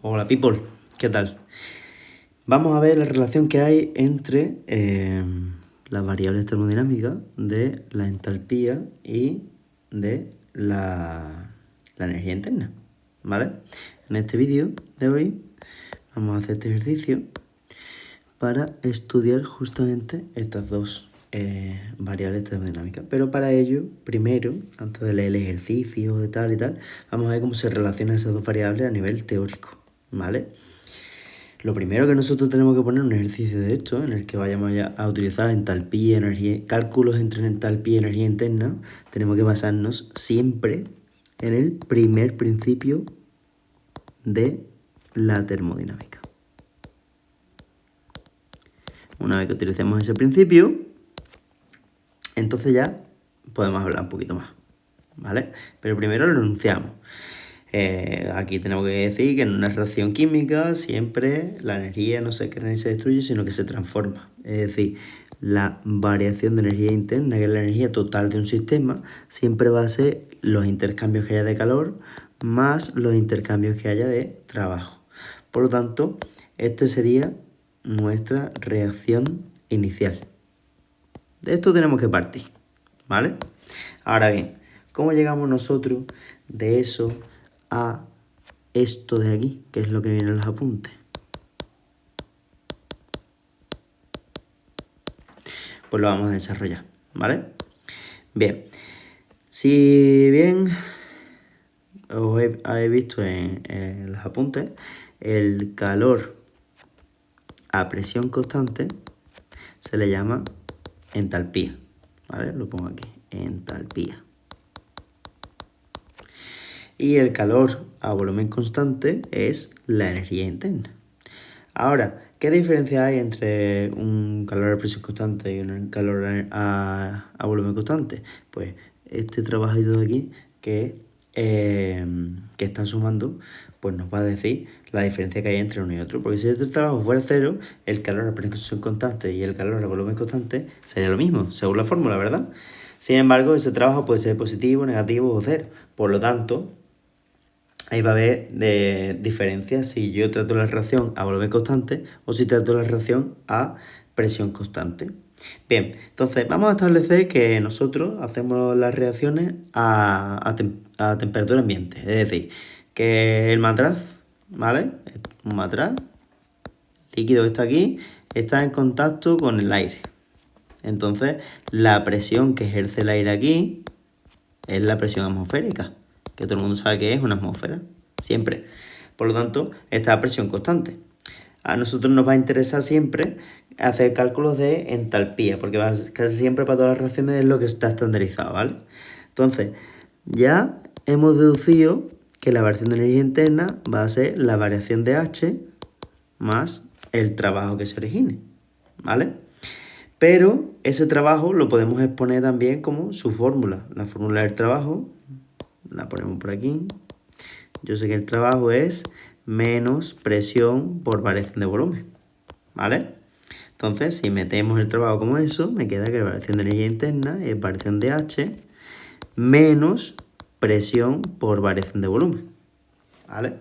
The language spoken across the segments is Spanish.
Hola people, ¿qué tal? Vamos a ver la relación que hay entre las variables termodinámicas de la entalpía y de la energía interna, ¿vale? En este vídeo de hoy vamos a hacer este ejercicio para estudiar justamente estas dos variables termodinámicas. Pero para ello, primero, antes de leer el ejercicio de tal y tal, vamos a ver cómo se relacionan esas dos variables a nivel teórico, ¿vale? Lo primero que nosotros tenemos que poner un ejercicio de esto, en el que vayamos a utilizar entalpía, energía, cálculos entre entalpía y energía interna, tenemos que basarnos siempre en el primer principio de la termodinámica. Una vez que utilicemos ese principio, entonces ya podemos hablar un poquito más, ¿vale? Pero primero lo enunciamos. Aquí tenemos que decir que en una reacción química siempre la energía no se crea ni se destruye, sino que se transforma. Es decir, la variación de energía interna, que es la energía total de un sistema, siempre va a ser los intercambios que haya de calor más los intercambios que haya de trabajo. Por lo tanto, este sería nuestra reacción inicial. De esto tenemos que partir, ¿vale? Ahora bien, ¿cómo llegamos nosotros de eso a esto de aquí, que es lo que viene en los apuntes? Pues lo vamos a desarrollar, ¿vale? Bien, si bien os habéis visto en los apuntes, el calor a presión constante se le llama entalpía, ¿vale? Lo pongo aquí, entalpía. Y el calor a volumen constante es la energía interna. Ahora, ¿qué diferencia hay entre un calor a presión constante y un calor a volumen constante? Pues este trabajito de aquí que están sumando, pues nos va a decir la diferencia que hay entre uno y otro. Porque si este trabajo fuera cero, el calor a presión constante y el calor a volumen constante sería lo mismo, según la fórmula, ¿verdad? Sin embargo, ese trabajo puede ser positivo, negativo o cero. Por lo tanto, ahí va a haber diferencias si yo trato la reacción a volumen constante o si trato la reacción a presión constante. Bien, entonces vamos a establecer que nosotros hacemos las reacciones a temperatura ambiente. Es decir, que el matraz, ¿vale? Un matraz líquido que está aquí está en contacto con el aire. Entonces, la presión que ejerce el aire aquí es la presión atmosférica, que todo el mundo sabe que es una atmósfera, siempre. Por lo tanto, está a presión constante. A nosotros nos va a interesar siempre hacer cálculos de entalpía, porque casi siempre para todas las reacciones es lo que está estandarizado, ¿vale? Entonces, ya hemos deducido que la variación de energía interna va a ser la variación de H más el trabajo que se origine, ¿vale? Pero ese trabajo lo podemos exponer también como su fórmula. La fórmula del trabajo la ponemos por aquí. Yo sé que el trabajo es menos presión por variación de volumen, ¿vale? Entonces, si metemos el trabajo como eso, me queda que la variación de energía interna es variación de H menos presión por variación de volumen, ¿vale?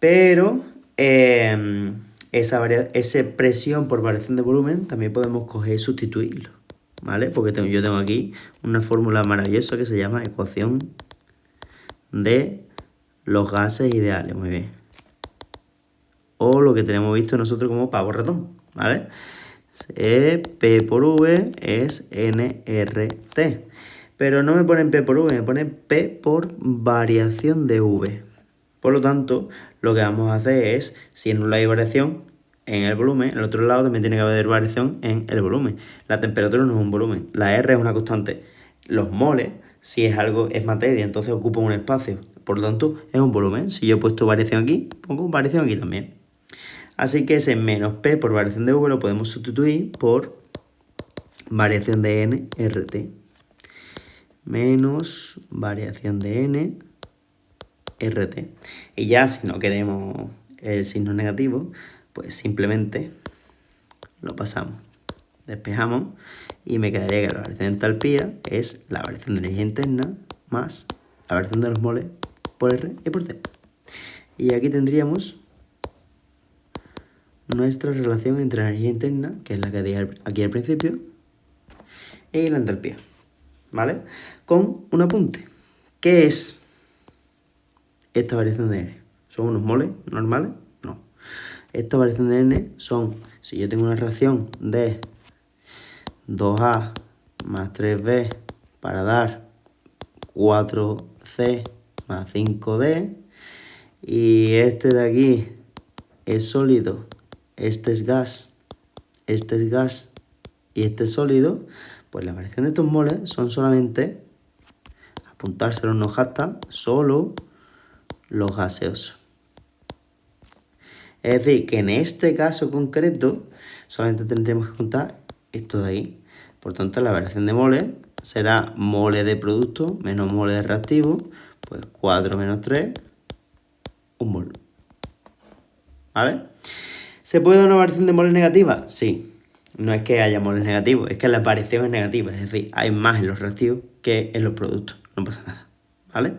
Pero esa presión por variación de volumen también podemos coger y sustituirlo, ¿vale? Porque yo tengo aquí una fórmula maravillosa que se llama ecuación de los gases ideales, muy bien. O lo que tenemos visto nosotros como pavo ratón, ¿vale? P por V es nRT. Pero no me ponen P por V, me ponen P por variación de V. Por lo tanto, lo que vamos a hacer es, si en un lado hay variación en el volumen, en el otro lado también tiene que haber variación en el volumen. La temperatura no es un volumen, la R es una constante. Los moles, si es algo, es materia, entonces ocupa un espacio. Por lo tanto, es un volumen. Si yo he puesto variación aquí, pongo variación aquí también. Así que ese menos P por variación de V lo podemos sustituir por variación de N, RT. Menos variación de N, RT. Y ya si no queremos el signo negativo, pues simplemente lo pasamos. Despejamos y me quedaría que la variación de entalpía es la variación de energía interna más la variación de los moles por R y por T. Y aquí tendríamos nuestra relación entre la energía interna, que es la que dije aquí al principio, y la entalpía, ¿vale? Con un apunte. ¿Qué es esta variación de N? ¿Son unos moles normales? No. Esta variación de N son, si yo tengo una reacción de 2A más 3B para dar 4C más 5D, y este de aquí es sólido, este es gas y este es sólido, pues la variación de estos moles son solamente, apuntárselo en los hashtags, solo los gaseosos. Es decir, que en este caso concreto solamente tendremos que contar esto de ahí. Por tanto, la variación de moles será mole de producto menos mole de reactivo, pues 4 menos 3, un mol. ¿Vale? ¿Se puede dar una variación de moles negativa? Sí. No es que haya moles negativos, es que la variación es negativa. Es decir, hay más en los reactivos que en los productos. No pasa nada. ¿Vale?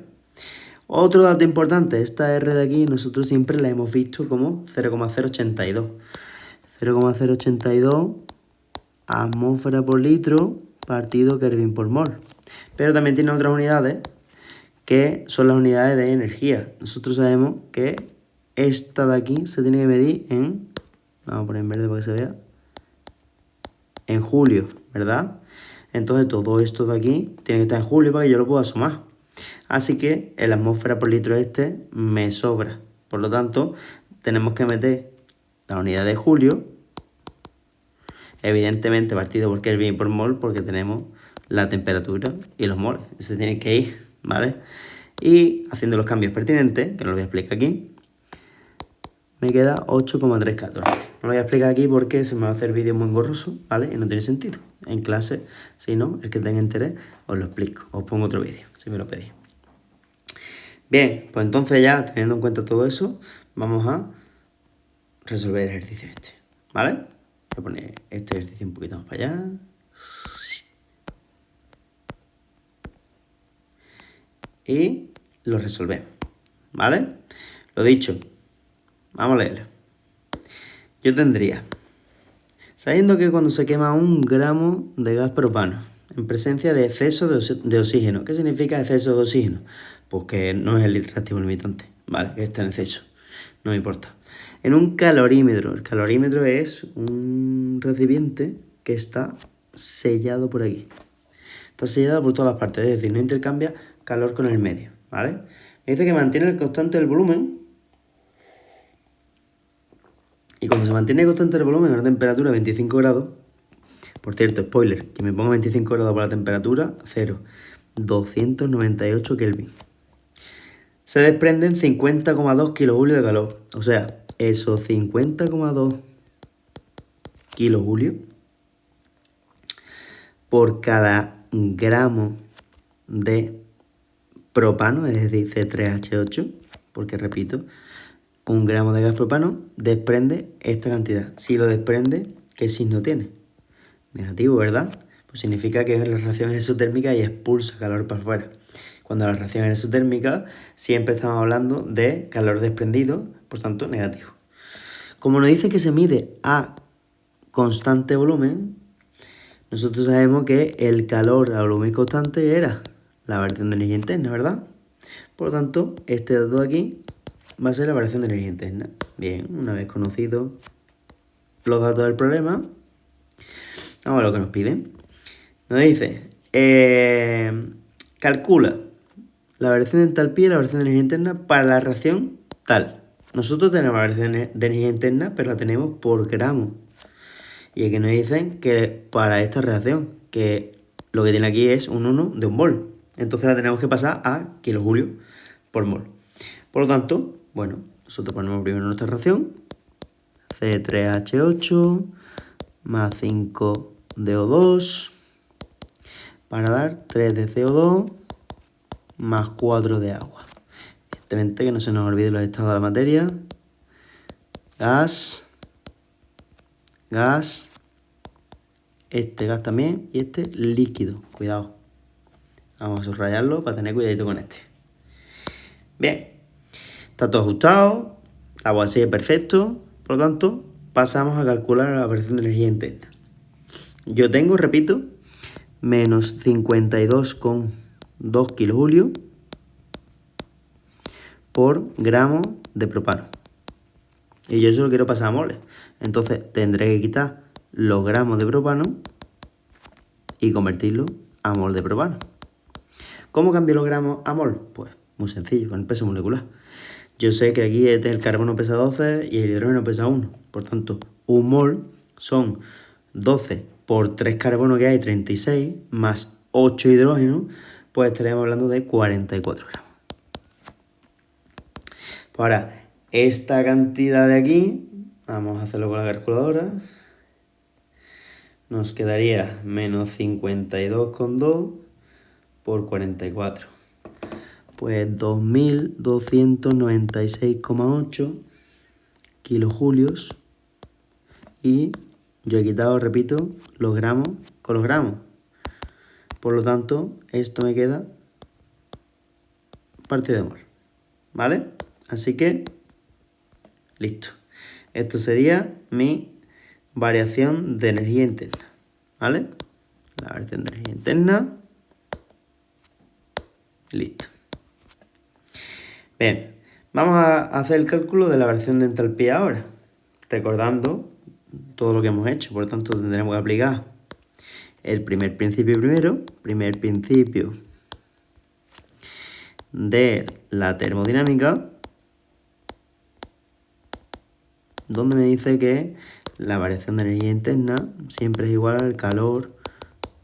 Otro dato importante, esta R de aquí nosotros siempre la hemos visto como 0,082. 0,082 atmósfera por litro partido Kelvin por mol. Pero también tiene otras unidades que son las unidades de energía. Nosotros sabemos que esta de aquí se tiene que medir en, vamos a poner en verde para que se vea, en julio, ¿verdad? Entonces todo esto de aquí tiene que estar en julio para que yo lo pueda sumar. Así que el atmósfera por litro este me sobra. Por lo tanto, tenemos que meter la unidad de julio, evidentemente partido por Kelvin por mol, porque tenemos la temperatura y los moles. Se tienen que ir, ¿vale? Y haciendo los cambios pertinentes, que no lo voy a explicar aquí, me queda 8,314. No lo voy a explicar aquí porque se me va a hacer vídeo muy engorroso, ¿vale? Y no tiene sentido. En clase, si no, el que tenga interés, os lo explico. Os pongo otro vídeo, si me lo pedís. Bien, pues entonces ya, teniendo en cuenta todo eso, vamos a resolver el ejercicio este, ¿vale? Voy a poner este ejercicio un poquito más para allá. Y lo resolvemos, ¿vale? Lo dicho, vamos a leerlo. Yo tendría, sabiendo que cuando se quema 1 gramo de gas propano en presencia de exceso de oxígeno, ¿qué significa exceso de oxígeno? Pues que no es el reactivo limitante, ¿vale? Que está en exceso, no me importa. En un calorímetro, el calorímetro es un recipiente que está sellado por aquí. Está sellado por todas las partes, es decir, no intercambia calor con el medio, ¿vale? Me dice que mantiene el constante del volumen. Y cuando se mantiene constante el volumen a una temperatura de 25 grados, por cierto, spoiler, que me pongo 25 grados para la temperatura, 0, 298 Kelvin. Se desprenden 50,2 kilojulios de calor. O sea, esos 50,2 kilojulios por cada gramo de propano, es decir, C3H8, porque repito, 1 gramo de gas propano desprende esta cantidad. Si lo desprende, ¿qué signo tiene? Negativo, ¿verdad? Pues significa que la reacción es exotérmica y expulsa calor para afuera. Cuando la reacción es exotérmica, siempre estamos hablando de calor desprendido, por tanto, negativo. Como nos dice que se mide a constante volumen, nosotros sabemos que el calor a volumen constante era la variación de energía interna, ¿verdad? Por lo tanto, este dato de aquí va a ser la variación de energía interna. Bien, una vez conocidos los datos del problema, vamos a ver lo que nos piden. Nos dice, calcula la variación de entalpía y la variación de energía interna para la reacción tal. Nosotros tenemos la variación de energía interna, pero la tenemos por gramo. Y aquí nos dicen que para esta reacción, que lo que tiene aquí es un 1 de un mol. Entonces la tenemos que pasar a kilojulios por mol. Por lo tanto, bueno, nosotros ponemos primero nuestra reacción. C3H8 más 5DO2 para dar 3 de CO2 más 4 de agua. Evidentemente que no se nos olvide los estados de la materia. Gas, gas, este gas también y este líquido. Cuidado. Vamos a subrayarlo para tener cuidadito con este. Bien. Está todo ajustado, la agua sigue perfecto, por lo tanto, pasamos a calcular la variación de energía interna. Yo tengo, repito, menos 52,2 kilojulios por gramo de propano. Y yo eso lo quiero pasar a moles. Entonces tendré que quitar los gramos de propano y convertirlo a mol de propano. ¿Cómo cambio los gramos a mol? Pues muy sencillo, con el peso molecular. Yo sé que aquí el carbono pesa 12 y el hidrógeno pesa 1. Por tanto, un mol son 12 por 3 carbonos que hay, 36, más 8 hidrógenos, pues estaríamos hablando de 44 gramos. Pues ahora, esta cantidad de aquí, vamos a hacerlo con la calculadora, nos quedaría menos 52,2 por 44. Pues 2.296,8 kilojulios. Y yo he quitado, repito, los gramos con los gramos. Por lo tanto, esto me queda partido de mol. ¿Vale? Así que, listo. Esto sería mi variación de energía interna. ¿Vale? La variación de energía interna. Listo. Bien, vamos a hacer el cálculo de la variación de entalpía ahora. Recordando todo lo que hemos hecho, por lo tanto tendremos que aplicar el primer principio primero, primer principio de la termodinámica, donde me dice que la variación de energía interna siempre es igual al calor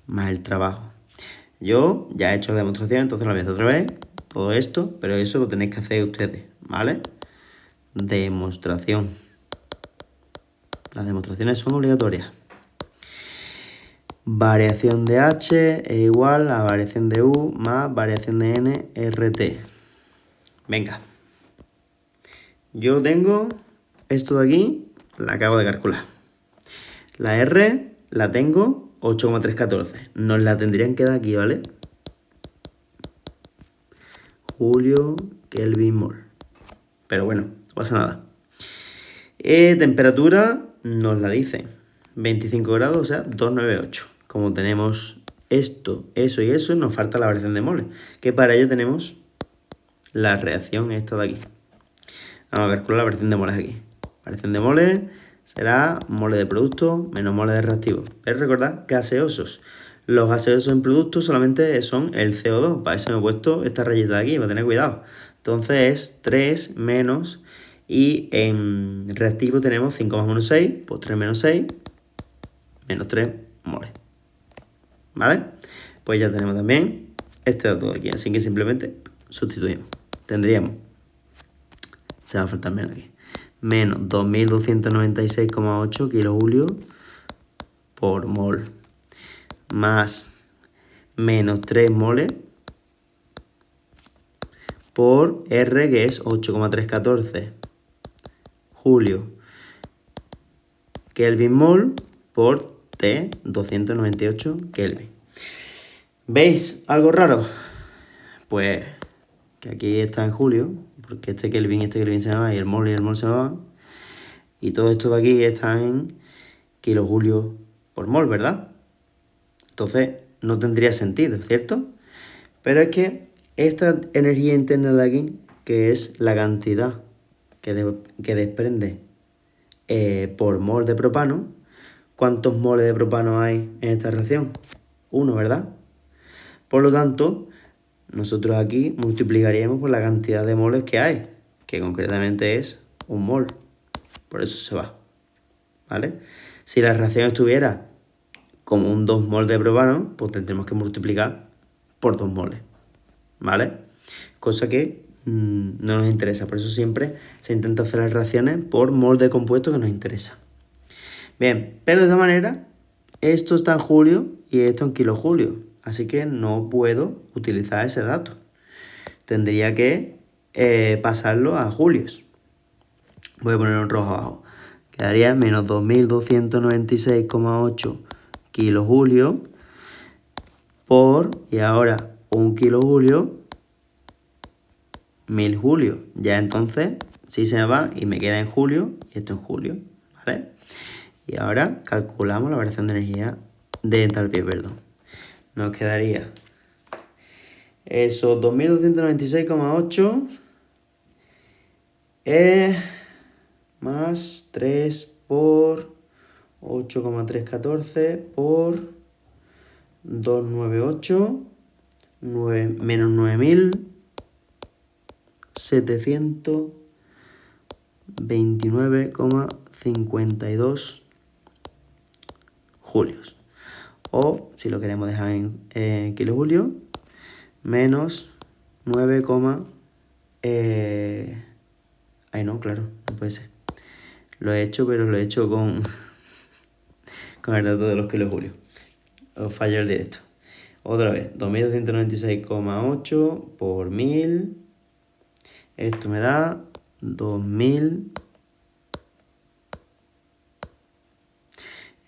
más el trabajo. Yo ya he hecho la demostración, entonces lo voy a hacer otra vez, todo esto, pero eso lo tenéis que hacer ustedes, ¿vale? Demostración. Las demostraciones son obligatorias. Variación de H es igual a variación de U más variación de N RT. Venga. Yo tengo esto de aquí, la acabo de calcular. La R la tengo 8,314. Nos la tendrían que dar aquí, ¿vale? Julio, Kelvin, mol. Pero bueno, no pasa nada. Temperatura nos la dice 25 grados, o sea, 298. Como tenemos esto, eso y eso, nos falta la variación de moles, que para ello tenemos la reacción esta de aquí. Vamos a calcular la variación de moles aquí. Variación de moles será moles de producto menos moles de reactivo. Pero recordad, gaseosos. Los gaseosos en producto solamente son el CO2. Para eso me he puesto esta rayita de aquí, para tener cuidado. Entonces es 3 menos, y en reactivo tenemos 5 más 1, 6, pues 3 menos 6, menos 3 moles. ¿Vale? Pues ya tenemos también este dato de aquí, así que simplemente sustituimos. Tendríamos, se va a faltar menos aquí, menos 2.296,8 kilojulios por mol, más menos 3 moles por R, que es 8,314 julio Kelvin mol por T, 298 Kelvin. ¿Veis algo raro? Pues que aquí está en julio, porque este Kelvin se me va y el mol se me van. Y todo esto de aquí está en kilojulios por mol, ¿verdad? Entonces no tendría sentido, ¿cierto? Pero es que esta energía interna de aquí, que es la cantidad que desprende por mol de propano, ¿cuántos moles de propano hay en esta reacción? 1, ¿verdad? Por lo tanto, nosotros aquí multiplicaríamos por la cantidad de moles que hay, que concretamente es 1 mol. Por eso se va, ¿vale? Si la reacción estuviera como un 2 mol de propano, pues tendremos que multiplicar por 2 moles, ¿vale? Cosa que no nos interesa, por eso siempre se intenta hacer las reacciones por mol de compuesto que nos interesa. Bien, pero de esta manera, esto está en julio y esto en kilojulio, así que no puedo utilizar ese dato. Tendría que pasarlo a julios. Voy a ponerlo en rojo abajo. Quedaría menos 2.296,8 kilojulios por, y ahora 1 kilojulio 1000 julios. Ya entonces sí se me va y me queda en julio y esto en julio, ¿vale? Y ahora calculamos la variación de energía de entalpía, perdón. Nos quedaría esos 2296,8 más 3 por 8,314 por 298 menos 9729,52 julios. O, si lo queremos dejar en kilojulios, menos 9, ay no, claro, no puede ser. Lo he hecho, pero lo he hecho con el dato de los kilojulios. Os falló el directo. Otra vez, 2296,8 por 1000. Esto me da 2000.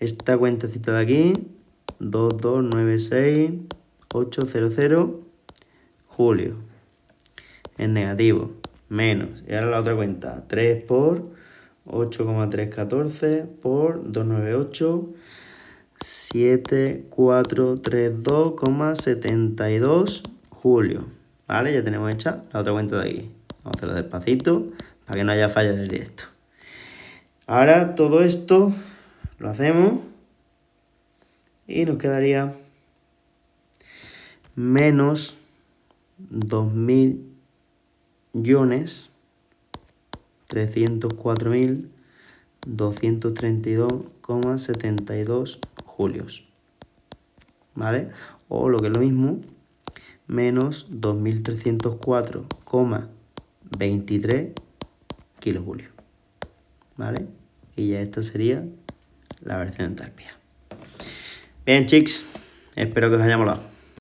Esta cuentecita de aquí, 2296800 julio. En negativo, menos. Y ahora la otra cuenta, 3 por 8,314 por 298, 7432,72 julio. ¿Vale? Ya tenemos hecha la otra cuenta de aquí. Vamos a hacerlo despacito para que no haya fallas del directo. Ahora todo esto lo hacemos y nos quedaría menos 2.304.232,72 julios. ¿Vale? O lo que es lo mismo, menos 2.304,23 kilojulios. ¿Vale? Y ya esta sería la variación de entalpía. Bien, chicos, espero que os haya molado.